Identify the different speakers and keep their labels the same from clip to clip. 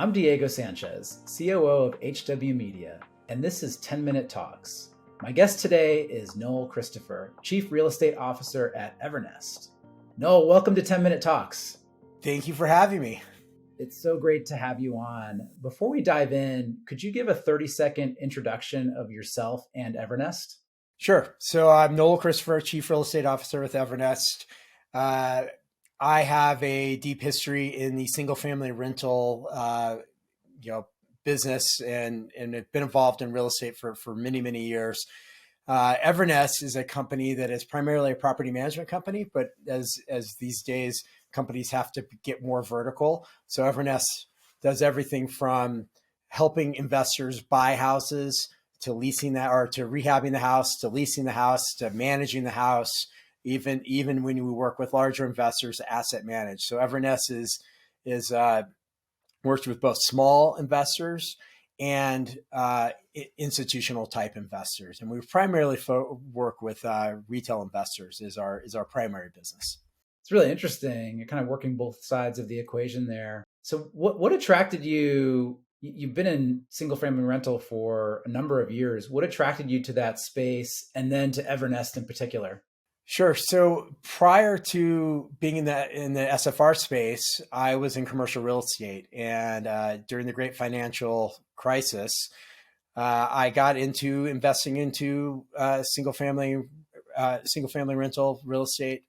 Speaker 1: I'm Diego Sanchez, COO of HW Media, and this is 10-Minute Talks. My guest today is Noel Christopher, Chief Real Estate Officer at Evernest. Noel, welcome to 10-Minute Talks.
Speaker 2: Thank you for having me.
Speaker 1: It's so great to have you on. Before we dive in, could you give a 30-second introduction of yourself and Evernest?
Speaker 2: Sure. So I'm Noel Christopher, Chief Real Estate Officer with Evernest. I have a deep history in the single-family rental, business, and have been involved in real estate for many, many years. Evernest is a company that is primarily a property management company, but as these days companies have to get more vertical, so Evernest does everything from helping investors buy houses to leasing that, or to rehabbing the house, to leasing the house, to managing the house. Even when we work with larger investors, asset manage. So Evernest is works with both small investors and institutional type investors, and we primarily work with retail investors. Is our primary business.
Speaker 1: It's really interesting. You're kind of working both sides of the equation there. So what attracted you? You've been in single family rental for a number of years. What attracted you to that space, and then to Evernest in particular?
Speaker 2: Sure. So prior to being in the SFR space, I was in commercial real estate, and during the great financial crisis, I got into investing into single family rental real estate.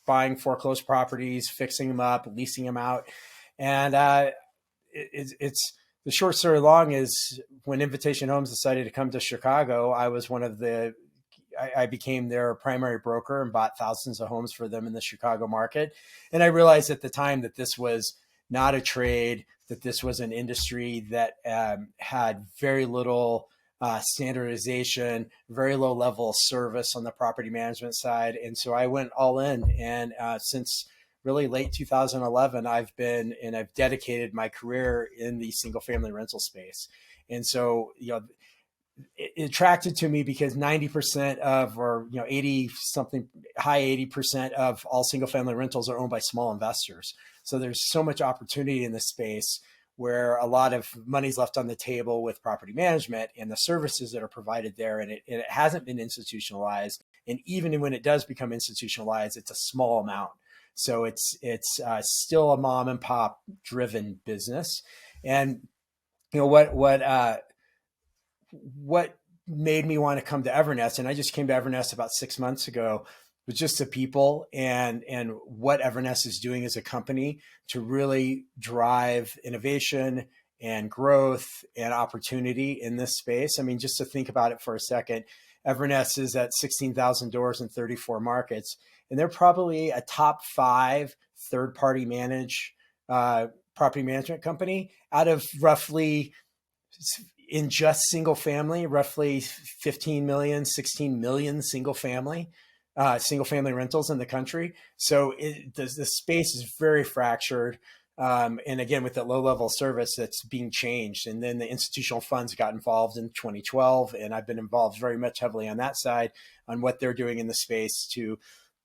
Speaker 2: Buying foreclosed properties, fixing them up, leasing them out, and it's the short story long is when Invitation Homes decided to come to Chicago, I became their primary broker and bought thousands of homes for them in the Chicago market. And I realized at the time that this was not a trade, that this was an industry that had very little standardization, very low level of service on the property management side. And so I went all in. And since really late 2011, I've dedicated my career in the single family rental space. And so, it attracted to me because 90% of, or 80 something, high 80% of all single family rentals are owned by small investors. So there's so much opportunity in this space where a lot of money's left on the table with property management and the services that are provided there. And it hasn't been institutionalized. And even when it does become institutionalized, it's a small amount. So it's still a mom and pop driven business. And what made me want to come to Evernest, and I just came to Evernest about 6 months ago, was just the people and what Evernest is doing as a company to really drive innovation and growth and opportunity in this space. I mean, just to think about it for a second, Evernest is at 16,000 doors in 34 markets, and they're probably a top 5 third-party property management company out of roughly, in just single family, roughly 15 million, 16 million single family rentals in the country. So the space is very fractured. And again, with that low level service that's being changed. And then the institutional funds got involved in 2012. And I've been involved very much heavily on that side on what they're doing in the space to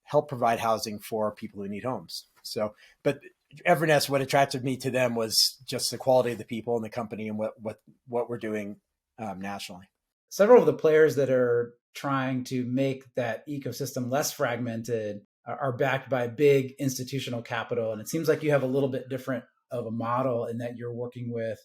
Speaker 2: help provide housing for people who need homes. So, but Evernest, what attracted me to them was just the quality of the people and the company and what we're doing nationally.
Speaker 1: Several of the players that are trying to make that ecosystem less fragmented are backed by big institutional capital. And it seems like you have a little bit different of a model in that you're working with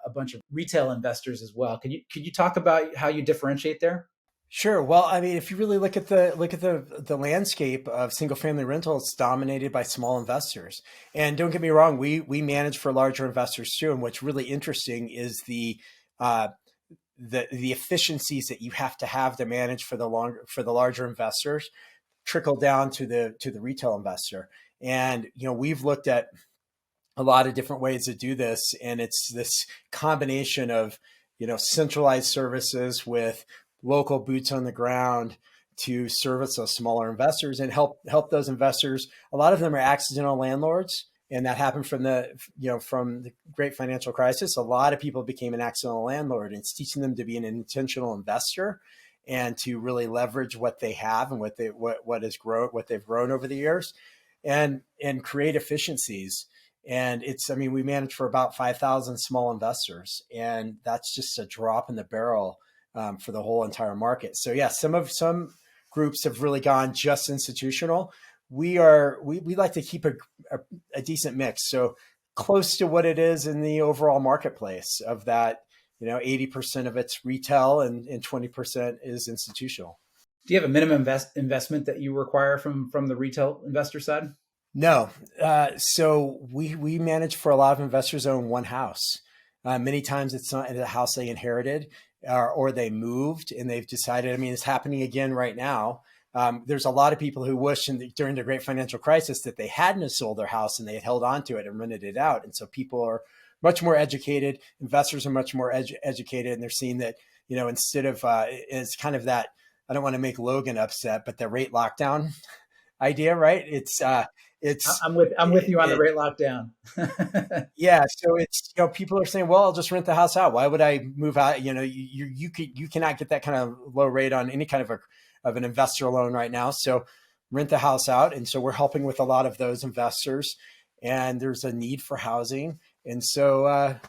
Speaker 1: a bunch of retail investors as well. Could you talk about how you differentiate there?
Speaker 2: Sure. Well, I mean, if you really look at the landscape of single family rental, it's dominated by small investors. And don't get me wrong, we manage for larger investors too. And what's really interesting is the efficiencies that you have to manage for the larger investors trickle down to the retail investor. And we've looked at a lot of different ways to do this, and it's this combination of centralized services with local boots on the ground to service those smaller investors and help those investors. A lot of them are accidental landlords, and that happened from the great financial crisis. A lot of people became an accidental landlord, and it's teaching them to be an intentional investor and to really leverage what they have and what they've grown over the years, and create efficiencies. And I mean, we manage for about 5,000 small investors, and that's just a drop in the barrel for the whole entire market. So yeah, some groups have really gone just institutional. We like to keep a decent mix. So close to what it is in the overall marketplace of that, 80% of it's retail and 20% is institutional.
Speaker 1: Do you have a minimum investment that you require from the retail investor side?
Speaker 2: No. So we manage for a lot of investors who own one house. Many times it's not a house they inherited or they moved and they've decided, I mean, it's happening again right now. There's a lot of people who wish during the great financial crisis that they hadn't sold their house and they had held on to it and rented it out. And so people are much more educated. Investors are much more educated, and they're seeing that, instead of, it's kind of that, I don't want to make Logan upset, but the rate lockdown idea, right?
Speaker 1: I'm with you on the rate lockdown.
Speaker 2: Yeah. So it's, people are saying, well, I'll just rent the house out. Why would I move out? You cannot get that kind of low rate on any kind of an investor loan right now. So rent the house out. And so we're helping with a lot of those investors, and there's a need for housing. And so,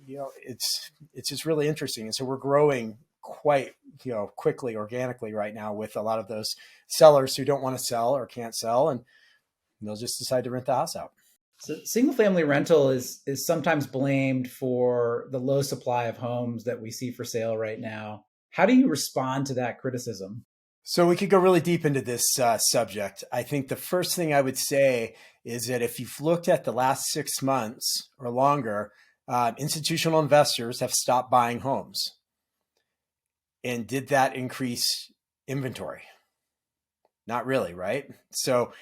Speaker 2: it's just really interesting. And so we're growing quite, quickly, organically right now with a lot of those sellers who don't want to sell or can't sell, and they'll just decide to rent the house out.
Speaker 1: So single family rental is sometimes blamed for the low supply of homes that we see for sale right now. How do you respond to that criticism?
Speaker 2: So we could go really deep into this subject. I think the first thing I would say is that if you've looked at the last 6 months or longer, institutional investors have stopped buying homes. And did that increase inventory? Not really, right? So,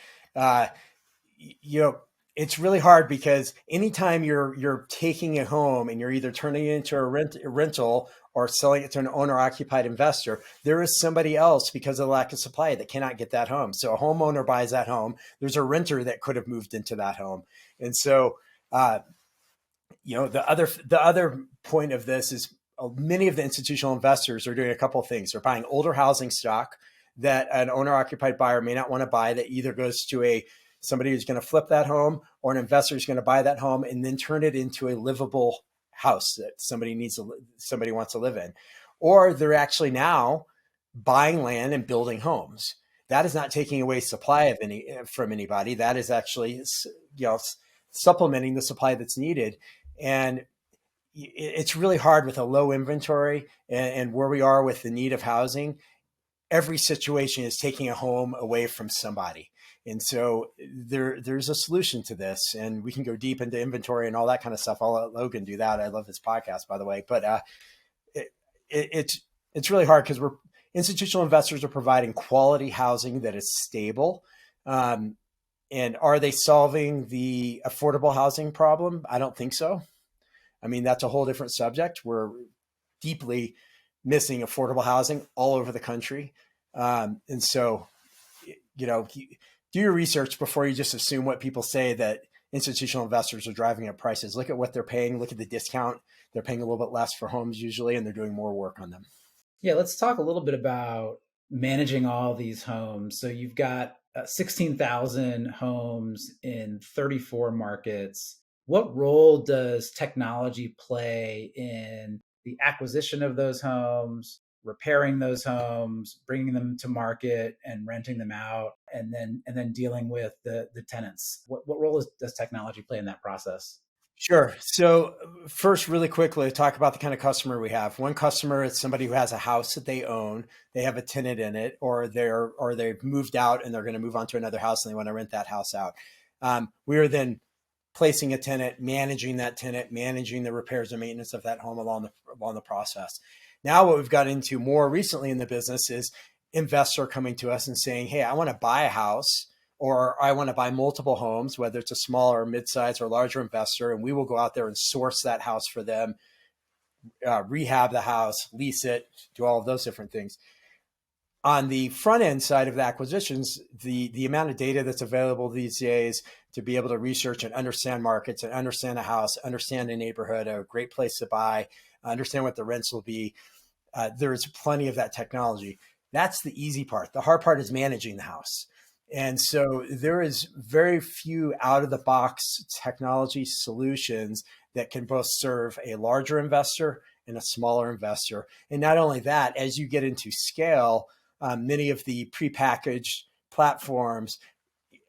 Speaker 2: it's really hard because anytime you're taking a home and you're either turning it into a rental or selling it to an owner-occupied investor, there is somebody else, because of the lack of supply, that cannot get that home. So a homeowner buys that home. There's a renter that could have moved into that home. And so, the other point of this is many of the institutional investors are doing a couple of things. They're buying older housing stock that an owner-occupied buyer may not want to buy, that either goes to somebody who's going to flip that home, or an investor who's going to buy that home and then turn it into a livable house that somebody wants to live in. Or they're actually now buying land and building homes. That is not taking away supply from anybody. That is actually, supplementing the supply that's needed. And it's really hard with a low inventory and where we are with the need of housing. Every situation is taking a home away from somebody. And so there's a solution to this, and we can go deep into inventory and all that kind of stuff. I'll let Logan do that. I love his podcast, by the way, but it's really hard because institutional investors are providing quality housing that is stable. And are they solving the affordable housing problem? I don't think so. I mean, that's a whole different subject. We're deeply missing affordable housing all over the country. And so, do your research before you just assume what people say, that institutional investors are driving up prices. Look at what they're paying. Look at the discount. They're paying a little bit less for homes usually, and they're doing more work on them.
Speaker 1: Yeah, let's talk a little bit about managing all these homes. So you've got 16,000 homes in 34 markets. What role does technology play in the acquisition of those homes, repairing those homes, bringing them to market and renting them out, and then dealing with the tenants? What role does technology play in that process?
Speaker 2: Sure. So first, really quickly, talk about the kind of customer we have. One customer is somebody who has a house that they own. They have a tenant in it, or they've moved out and they're going to move on to another house and they want to rent that house out. We are then placing a tenant, managing that tenant, managing the repairs and maintenance of that home along the process. Now, what we've got into more recently in the business is investor coming to us and saying, hey, I want to buy a house, or I want to buy multiple homes, whether it's a small or mid-size or larger investor, and we will go out there and source that house for them, rehab the house, lease it, do all of those different things. On the front end side of the acquisitions, the amount of data that's available these days to be able to research and understand markets and understand a house, understand a neighborhood, a great place to buy, understand what the rents will be. There's plenty of that technology. That's the easy part. The hard part is managing the house. And so there is very few out of the box technology solutions that can both serve a larger investor and a smaller investor. And not only that, as you get into scale, many of the prepackaged platforms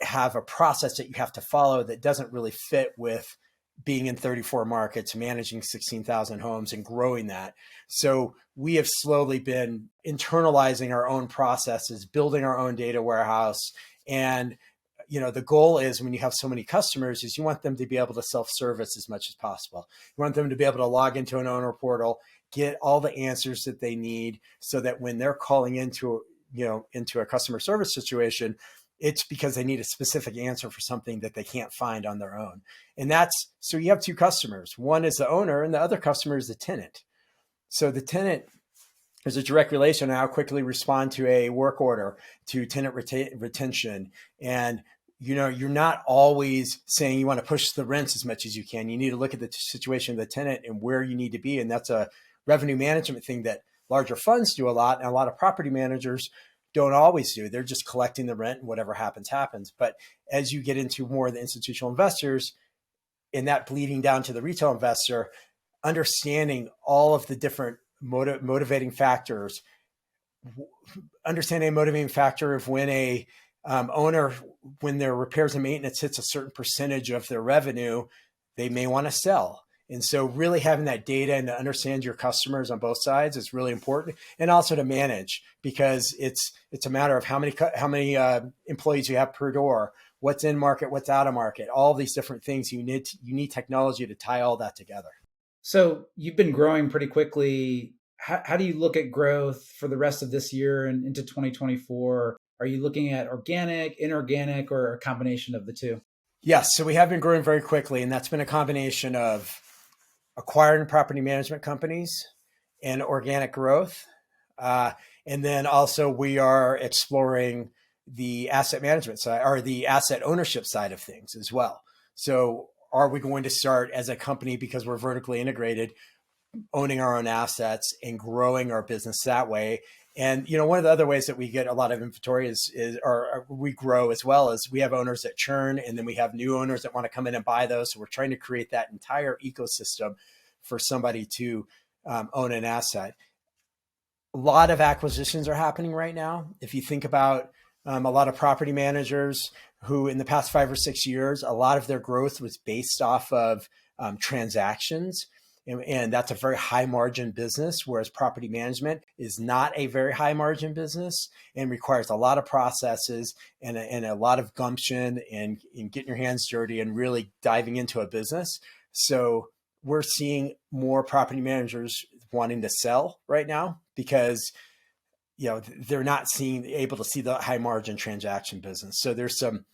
Speaker 2: have a process that you have to follow that doesn't really fit with being in 34 markets, managing 16,000 homes and growing that. So we have slowly been internalizing our own processes, building our own data warehouse. And, the goal is when you have so many customers is you want them to be able to self-service as much as possible. You want them to be able to log into an owner portal, get all the answers that they need so that when they're calling into a customer service situation, it's because they need a specific answer for something that they can't find on their own. And so you have two customers. One is the owner and the other customer is the tenant. So the tenant is a direct relation on how quickly respond to a work order, to tenant retention. And, you're not always saying you want to push the rents as much as you can. You need to look at the situation of the tenant and where you need to be. And that's a revenue management thing that larger funds do a lot. And a lot of property managers don't always do. They're just collecting the rent and whatever happens, happens. But as you get into more of the institutional investors and that bleeding down to the retail investor, understanding all of the different motivating factors, understanding a motivating factor of when a owner, when their repairs and maintenance hits a certain percentage of their revenue, they may want to sell. And so really having that data and to understand your customers on both sides is really important. And also to manage, because it's a matter of how many employees you have per door, what's in market, what's out of market, all these different things. You need technology to tie all that together.
Speaker 1: So you've been growing pretty quickly. How do you look at growth for the rest of this year and into 2024? Are you looking at organic, inorganic, or a combination of the two?
Speaker 2: Yes. So we have been growing very quickly, and that's been a combination of acquiring property management companies and organic growth. And then also we are exploring the asset management side or the asset ownership side of things as well. So are we going to start as a company, because we're vertically integrated, owning our own assets and growing our business that way? And, one of the other ways that we get a lot of inventory is we grow as well as we have owners that churn, and then we have new owners that want to come in and buy those. So we're trying to create that entire ecosystem for somebody to own an asset. A lot of acquisitions are happening right now. If you think about a lot of property managers who in the past 5 or 6 years, a lot of their growth was based off of transactions. And that's a very high margin business, whereas property management is not a very high margin business and requires a lot of processes and a lot of gumption and getting your hands dirty and really diving into a business. So we're seeing more property managers wanting to sell right now because they're not able to see the high margin transaction business. So there's some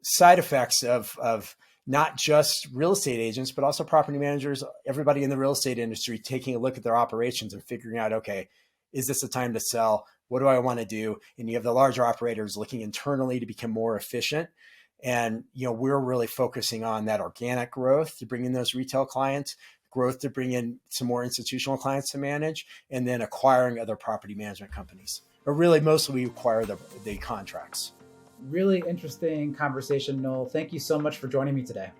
Speaker 2: side effects of not just real estate agents, but also property managers, everybody in the real estate industry taking a look at their operations and figuring out, okay, is this the time to sell? What do I want to do? And you have the larger operators looking internally to become more efficient. And, we're really focusing on that organic growth to bring in those retail clients, growth to bring in some more institutional clients to manage, and then acquiring other property management companies. But really, mostly we acquire the contracts.
Speaker 1: Really interesting conversation, Noel. Thank you so much for joining me today.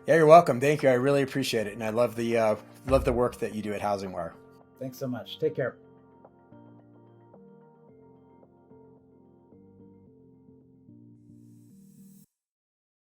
Speaker 2: Yeah, you're welcome. Thank you. I really appreciate it. And I love the work that you do at HousingWire.
Speaker 1: Thanks so much. Take care.